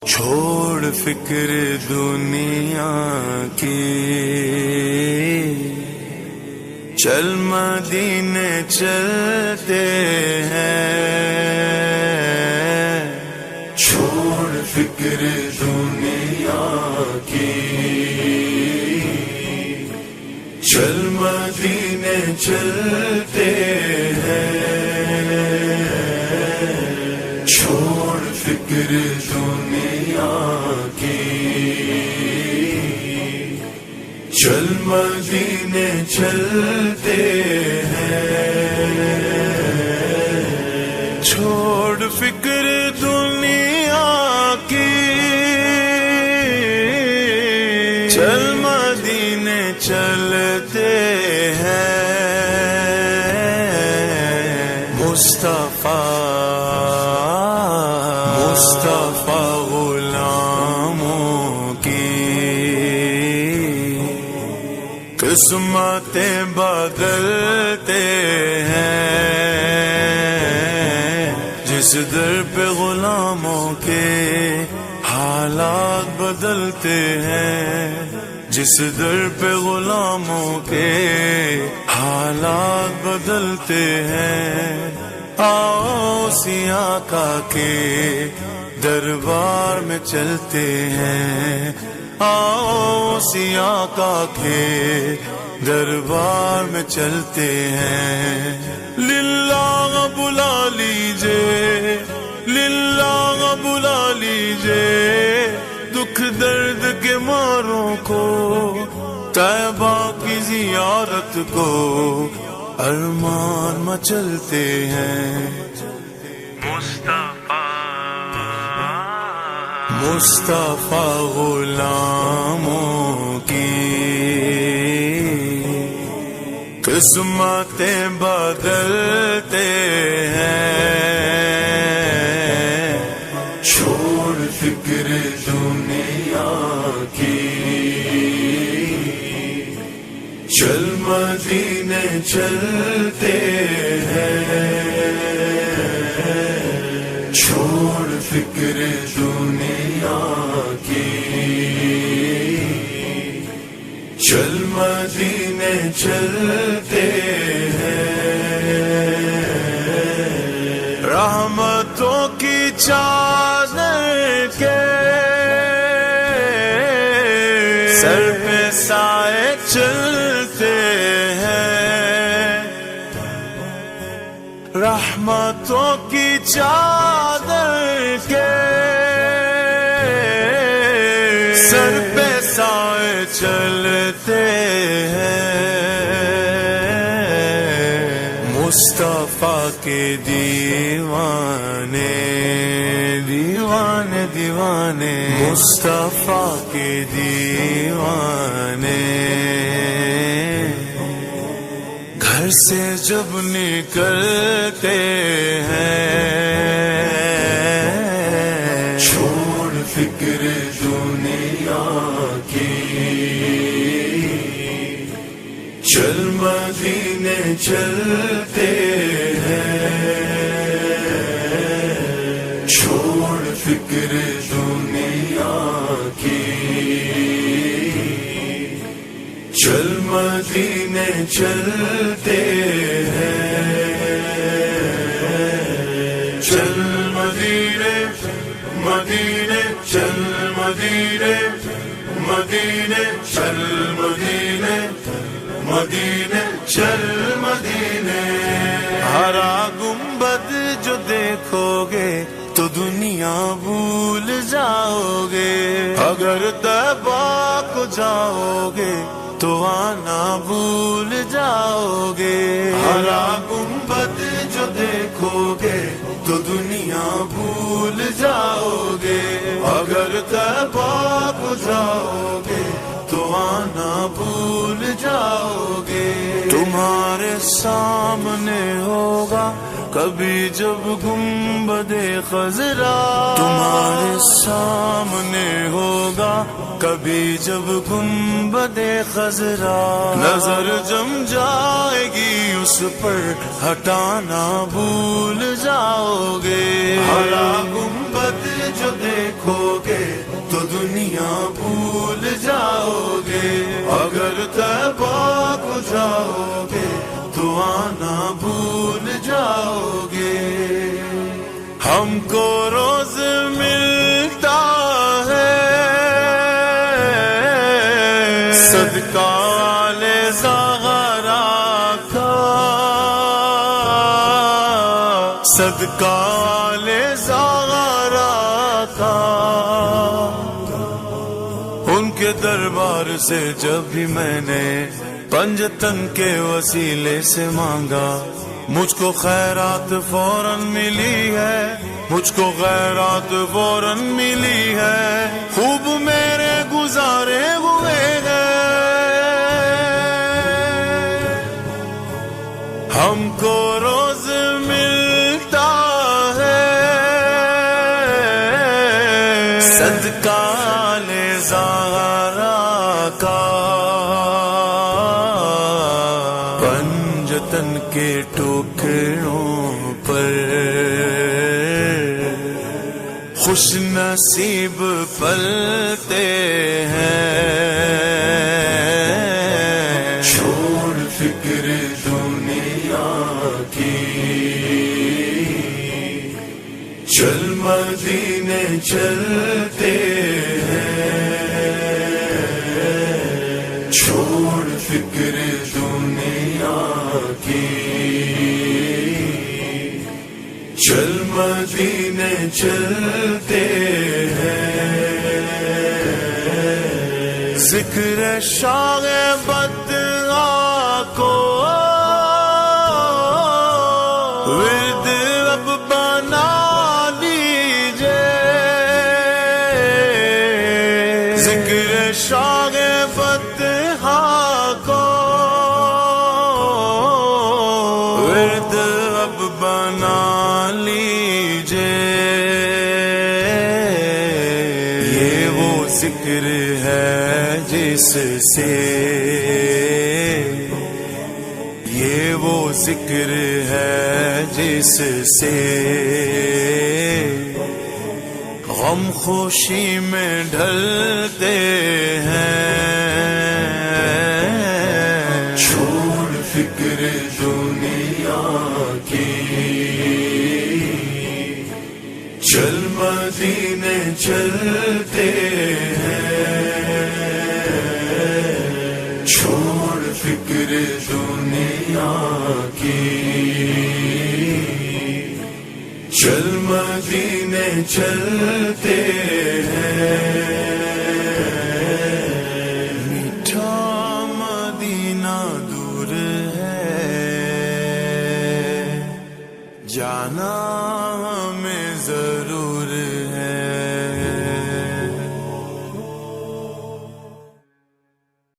چھوڑ فکر دنیا کی، چل مدینے چلتے ہیں، چھوڑ فکر دنیا کی، چل مدینے چلتے ہیں، چھوڑ فکر دنیا کی، چل مدینے چلتے ہیں، چھوڑ فکر دنیا کی، چل مدینے چلتے ہیں، مصطفیٰ غلاموں کی قسمتیں بدلتے ہیں، جس در پہ غلاموں کے حالات بدلتے ہیں، جس در پہ غلاموں کے حالات بدلتے ہیں، آؤ اسی آقا کے دربار میں چلتے ہیں، آؤ اسی آقا کے دربار میں چلتے ہیں، للہ بلا لیجئے، للہ بلا لیجئے دکھ درد کے ماروں کو، طیبہ کی زیارت کو ارمان مچلتے ہیں، مصطفیٰ غلاموں کی قسمتیں بدلتے ہیں، چھوڑ فکر دنیا کی، چل مدینے چلتے ہیں، چھوڑ فکر دنیا کی، چل مدینے چلتے ہیں، رحمتوں کی چادر کے سر پہ سائے چلتے ہیں، رحمتوں کی چادر کے سر پہ سائے چلتے ہیں، مصطفیٰ کے دیوانے دیوانے دیوانے، مصطفیٰ کے دیوانے گھر سے جب نکلتے ہیں، چھوڑ فکر دنیا کی، چل مدینے چلتے ہیں، چھوڑ فکر دنیا کی، چل مدینے چلتے ہیں، چل مدینے مدینے چل مدینے مدینے چل مدینے مدینے چل مدینے، ہرا گنبد جو دیکھو گے تو دنیا بھول جاؤ گے، اگر طیبہ کو جاؤ گے تو آنا بھول جاؤ گے، ہرا گنبد جو دیکھو گے تو دنیا بھول جاؤ گے، اگر طیبہ کو جاؤ گے تو آنا بھول جاؤ گے، تمہارے سامنے ہوگا کبھی جب گنبد خضرا، تمہارے سامنے ہوگا کبھی جب گنبد خضرا، نظر جم جائے گی اس پر ہٹانا بھول جاؤ گے، ہرا گنبد جو دیکھو گے دنیا بھول جاؤ گے، اگر طیبہ کو جاؤ گے تو آنا بھول جاؤ گے۔ ہم کو روز ملتا ہے صدقہ والے زہرا کا، صدقہ والے زہرا کا۔ ان کے دربار سے جب بھی میں نے پنجتن کے وسیلے سے مانگا، مجھ کو خیرات فوراً ملی ہے، مجھ کو خیرات فوراً ملی ہے، خوب میرے گزارے ہوئے ہیں۔ ہم کو روز ملتا ہے صدقہ لے زہرا کا، پنجتن کے ٹکڑوں پر خوش نصیب پلتے ہیں۔ چھوڑ فکر دنیا کی، چل مدینے چلتے ہیں۔ چھوڑ فکر دنیا کی، چل مدینے چلتے ہیں۔ ذکر شاہ بدعا کو ورد اب بنا لیجئے، ذکر شاہ بدعا کو ورد اب بنا لیجئے۔ یہ وہ ذکر ہے جس سے، یہ وہ ذکر ہے جس سے غم خوشی میں ڈھلتے ہیں۔ چھوڑ فکر دنیا کی، چل مدینے چلتے ہیں۔ چھوڑ فکر دنیا کی، چل مدینے چلتے ہیں۔ میٹھا مدینہ دور ہے، جانا